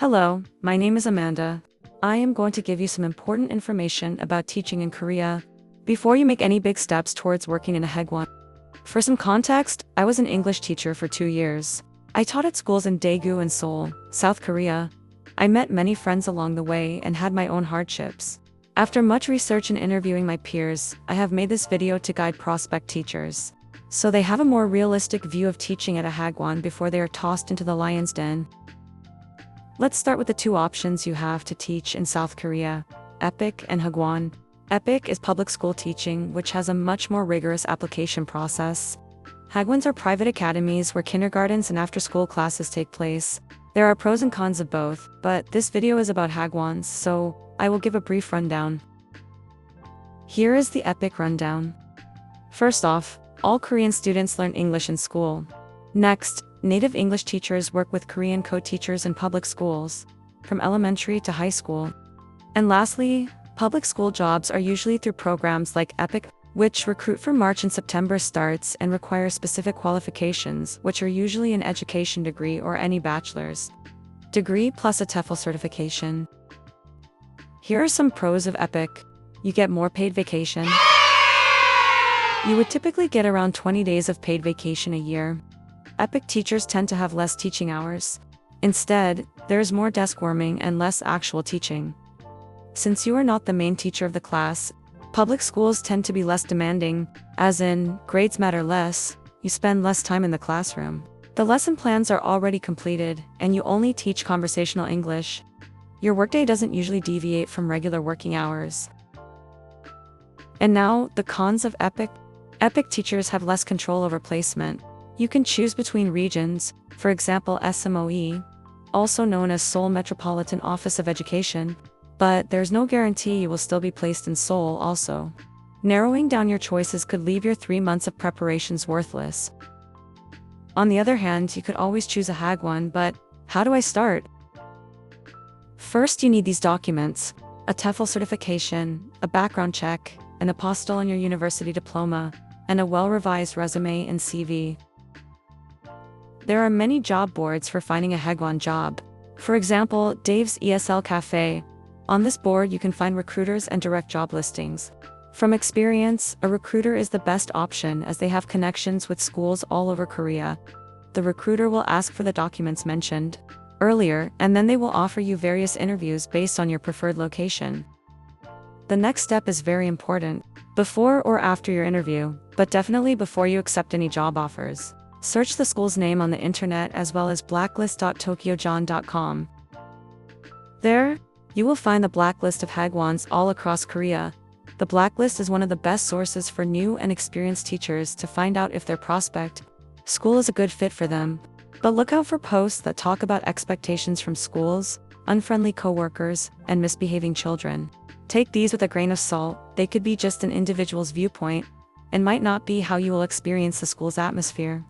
Hello, my name is Amanda. I am going to give you some important information about teaching in Korea before you make any big steps towards working in a Hagwon. For some context, I was an English teacher for 2 years. I taught at schools in Daegu and Seoul, South Korea. I met many friends along the way and had my own hardships. After much research and interviewing my peers, I have made this video to guide prospect teachers, so they have a more realistic view of teaching at a Hagwon before they are tossed into the lion's den. Let's start with the two options you have to teach in South Korea, EPIK and Hagwon. EPIK is public school teaching, which has a much more rigorous application process. Hagwons are private academies where kindergartens and after-school classes take place. There are pros and cons of both, but this video is about Hagwons, so I will give a brief rundown. Here is the EPIK rundown. First off, all Korean students learn English in school. Next, native English teachers work with Korean co-teachers in public schools, from elementary to high school. And lastly, public school jobs are usually through programs like EPIK, which recruit for March and September starts and require specific qualifications, which are usually an education degree or any bachelor's degree plus a TEFL certification. Here are some pros of EPIK. You get more paid vacation. You would typically get around 20 days of paid vacation a year. EPIK teachers tend to have less teaching hours. Instead, there is more desk warming and less actual teaching. Since you are not the main teacher of the class, public schools tend to be less demanding, as in, grades matter less, you spend less time in the classroom. The lesson plans are already completed, and you only teach conversational English. Your workday doesn't usually deviate from regular working hours. And now, the cons of EPIK. EPIK teachers have less control over placement. You can choose between regions, for example SMOE, also known as Seoul Metropolitan Office of Education, but there's no guarantee you will still be placed in Seoul also. Narrowing down your choices could leave your 3 months of preparations worthless. On the other hand, you could always choose a Hagwon, but how do I start? First, you need these documents: a TEFL certification, a background check, an apostille on your university diploma, and a well-revised resume and CV. There are many job boards for finding a Hagwon job. For example, Dave's ESL Cafe. On this board you can find recruiters and direct job listings. From experience, a recruiter is the best option as they have connections with schools all over Korea. The recruiter will ask for the documents mentioned earlier, and then they will offer you various interviews based on your preferred location. The next step is very important, before or after your interview, but definitely before you accept any job offers. Search the school's name on the internet as well as blacklist.tokyojon.com. There, you will find the blacklist of Hagwons all across Korea. The blacklist is one of the best sources for new and experienced teachers to find out if their prospect school is a good fit for them. But look out for posts that talk about expectations from schools, unfriendly coworkers, and misbehaving children. Take these with a grain of salt. They could be just an individual's viewpoint, and might not be how you will experience the school's atmosphere.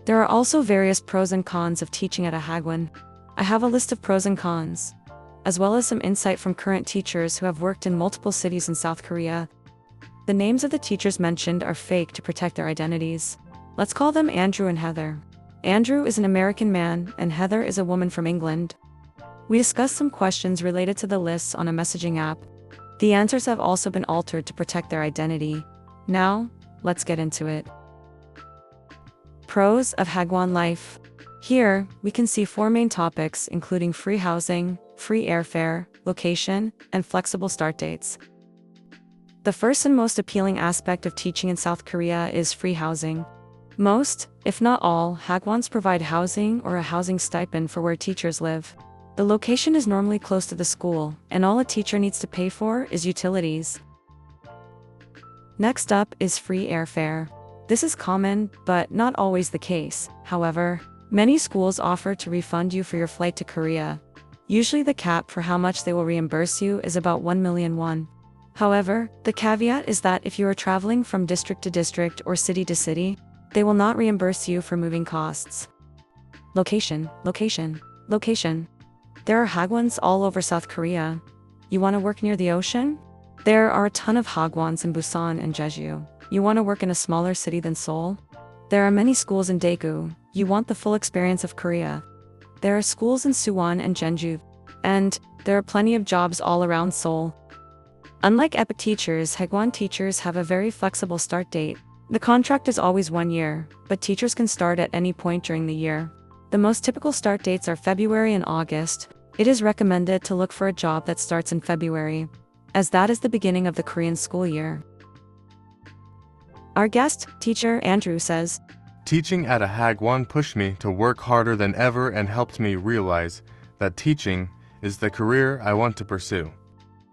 There are also various pros and cons of teaching at a Hagwon. I have a list of pros and cons, as well as some insight from current teachers who have worked in multiple cities in South Korea. The names of the teachers mentioned are fake to protect their identities. Let's call them Andrew and Heather. Andrew is an American man, and Heather is a woman from England. We discussed some questions related to the lists on a messaging app. The answers have also been altered to protect their identity. Now, let's get into it. Pros of Hagwon life. Here, we can see 4 main topics including free housing, free airfare, location, and flexible start dates. The first and most appealing aspect of teaching in South Korea is free housing. Most, if not all, Hagwons provide housing or a housing stipend for where teachers live. The location is normally close to the school, and all a teacher needs to pay for is utilities. Next up is free airfare. This is common, but not always the case. However, many schools offer to refund you for your flight to Korea. Usually the cap for how much they will reimburse you is about 1 million won. However, the caveat is that if you are traveling from district to district or city to city, they will not reimburse you for moving costs. Location. There are Hagwons all over South Korea. You want to work near the ocean? There are a ton of Hagwons in Busan and Jeju. You want to work in a smaller city than Seoul? There are many schools in Daegu. You want the full experience of Korea. There are schools in Suwon and Jeonju, and there are plenty of jobs all around Seoul. Unlike Epic teachers, Hagwon teachers have a very flexible start date. The contract is always 1 year, but teachers can start at any point during the year. The most typical start dates are February and August. It is recommended to look for a job that starts in February, as that is the beginning of the Korean school year. Our guest teacher Andrew says, Teaching at a Hagwon pushed me to work harder than ever and helped me realize that teaching is the career I want to pursue.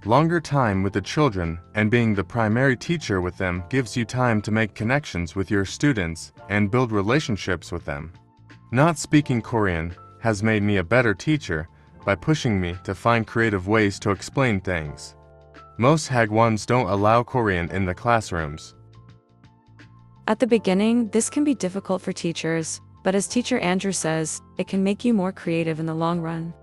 Longer time with the children and being the primary teacher with them gives you time to make connections with your students and build relationships with them. Not speaking Korean has made me a better teacher by pushing me to find creative ways to explain things. Most Hagwons don't allow Korean in the classrooms. At the beginning, this can be difficult for teachers, but as teacher Andrew says, it can make you more creative in the long run.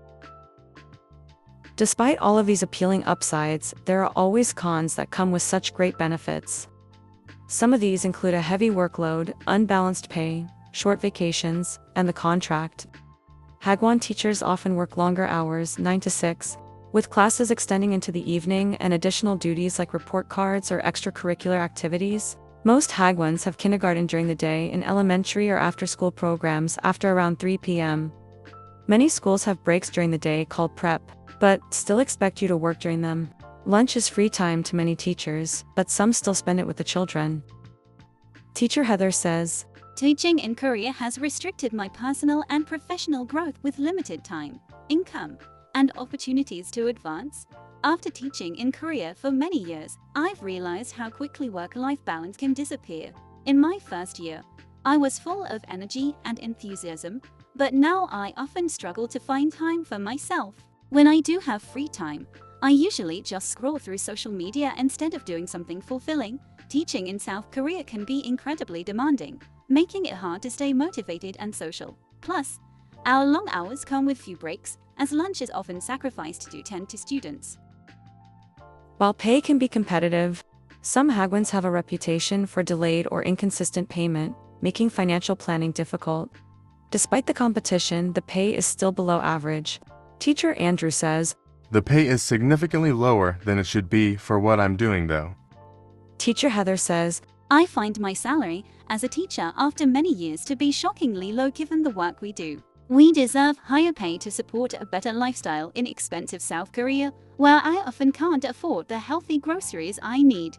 Despite all of these appealing upsides, there are always cons that come with such great benefits. Some of these include a heavy workload, unbalanced pay, short vacations, and the contract. Hagwon teachers often work longer hours, 9 to 6, with classes extending into the evening and additional duties like report cards or extracurricular activities. Most Hagwons have kindergarten during the day and elementary or after-school programs after around 3 p.m. Many schools have breaks during the day called prep, but still expect you to work during them. Lunch is free time to many teachers, but some still spend it with the children. Teacher Heather says, Teaching in Korea has restricted my personal and professional growth with limited time, income, and opportunities to advance. After teaching in Korea for many years, I've realized how quickly work-life balance can disappear. In my first year, I was full of energy and enthusiasm, but now I often struggle to find time for myself. When I do have free time, I usually just scroll through social media instead of doing something fulfilling. Teaching in South Korea can be incredibly demanding, making it hard to stay motivated and social. Plus, our long hours come with few breaks, as lunch is often sacrificed to tend to students. While pay can be competitive, some Hagwons have a reputation for delayed or inconsistent payment, making financial planning difficult. Despite the competition, the pay is still below average. Teacher Andrew says, The pay is significantly lower than it should be for what I'm doing though. Teacher Heather says, I find my salary as a teacher after many years to be shockingly low given the work we do. We deserve higher pay to support a better lifestyle in expensive South Korea, where I often can't afford the healthy groceries I need.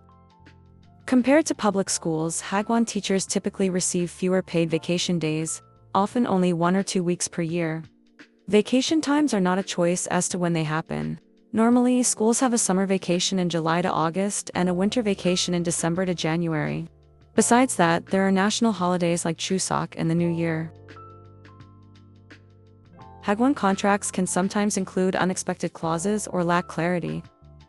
Compared to public schools, Hagwon teachers typically receive fewer paid vacation days, often only 1 or 2 weeks per year. Vacation times are not a choice as to when they happen. Normally, schools have a summer vacation in July to August and a winter vacation in December to January. Besides that, there are national holidays like Chuseok and the New Year. Hagwon contracts can sometimes include unexpected clauses or lack clarity,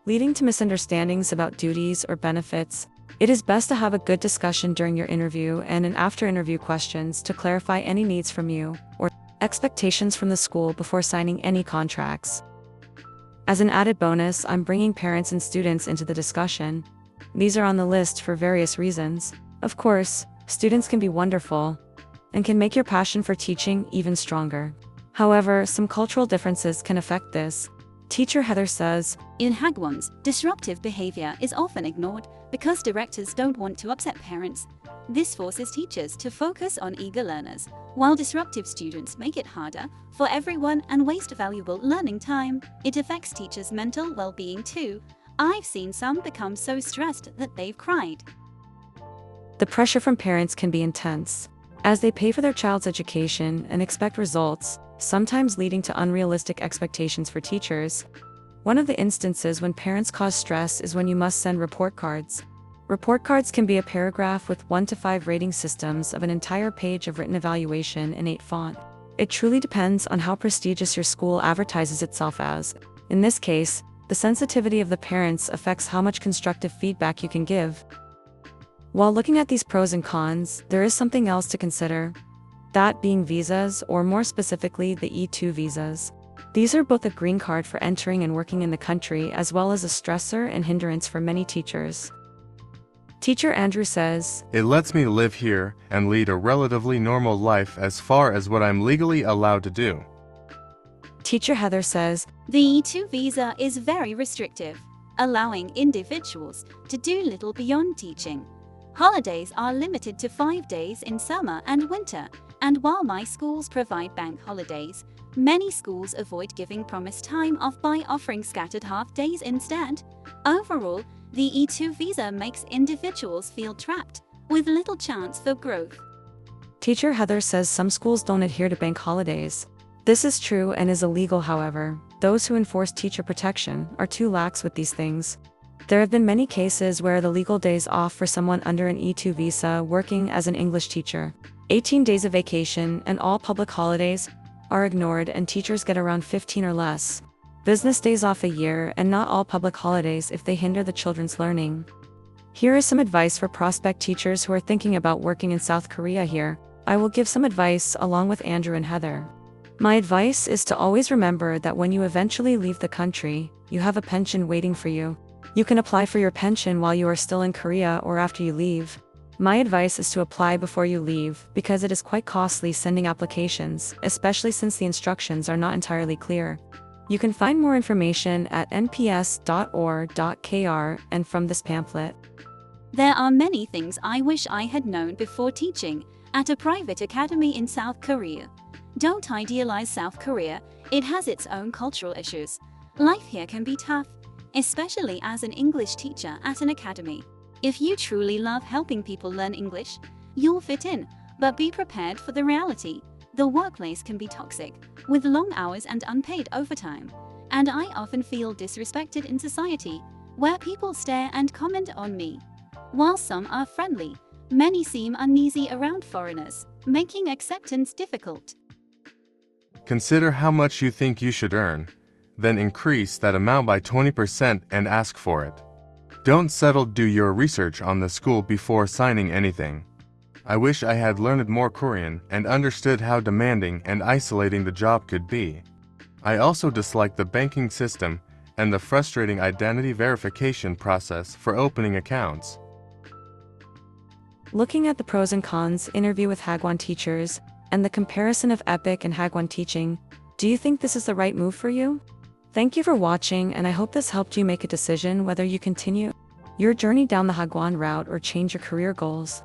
leading to misunderstandings about duties or benefits. It is best to have a good discussion during your interview and in after-interview questions to clarify any needs from you or expectations from the school before signing any contracts. As an added bonus, I'm bringing parents and students into the discussion. These are on the list for various reasons. Of course, students can be wonderful and can make your passion for teaching even stronger. However, some cultural differences can affect this. Teacher Heather says, In Hagwons, disruptive behavior is often ignored because directors don't want to upset parents. This forces teachers to focus on eager learners, while disruptive students make it harder for everyone and waste valuable learning time. It affects teachers' mental well-being too. I've seen some become so stressed that they've cried. The pressure from parents can be intense, as they pay for their child's education and expect results, sometimes leading to unrealistic expectations for teachers. One of the instances when parents cause stress is when you must send report cards. Report cards can be a paragraph with 1 to 5 rating systems of an entire page of written evaluation in 8 font. It truly depends on how prestigious your school advertises itself as. In this case, the sensitivity of the parents affects how much constructive feedback you can give. While looking at these pros and cons, there is something else to consider. That being visas, or more specifically the E2 visas. These are both a green card for entering and working in the country as well as a stressor and hindrance for many teachers. Teacher Andrew says, It lets me live here and lead a relatively normal life as far as what I'm legally allowed to do. Teacher Heather says, The E2 visa is very restrictive, allowing individuals to do little beyond teaching. Holidays are limited to 5 days in summer and winter, and while my schools provide bank holidays, many schools avoid giving promised time off by offering scattered half-days instead. Overall, the E2 visa makes individuals feel trapped, with little chance for growth. Teacher Heather says some schools don't adhere to bank holidays. This is true and is illegal, however. Those who enforce teacher protection are too lax with these things. There have been many cases where the legal days off for someone under an E2 visa working as an English teacher, 18 days of vacation, and all public holidays are ignored, and teachers get around 15 or less business days off a year, and not all public holidays if they hinder the children's learning. Here is some advice for prospect teachers who are thinking about working in South Korea here. I will give some advice along with Andrew and Heather. My advice is to always remember that when you eventually leave the country, you have a pension waiting for you. You can apply for your pension while you are still in Korea or after you leave. My advice is to apply before you leave because it is quite costly sending applications, especially since the instructions are not entirely clear. You can find more information at nps.or.kr and from this pamphlet. There are many things I wish I had known before teaching at a private academy in South Korea. Don't idealize South Korea, it has its own cultural issues. Life here can be tough, especially as an English teacher at an academy. If you truly love helping people learn English, you'll fit in, but be prepared for the reality. The workplace can be toxic, with long hours and unpaid overtime. And I often feel disrespected in society, where people stare and comment on me. While some are friendly, many seem uneasy around foreigners, making acceptance difficult. Consider how much you think you should earn, then increase that amount by 20% and ask for it. Don't settle. Do your research on the school before signing anything. I wish I had learned more Korean and understood how demanding and isolating the job could be. I also dislike the banking system and the frustrating identity verification process for opening accounts. Looking at the pros and cons interview with Hagwon teachers, and the comparison of Epic and Hagwon teaching, do you think this is the right move for you? Thank you for watching, and I hope this helped you make a decision whether you continue your journey down the Hagwon route or change your career goals.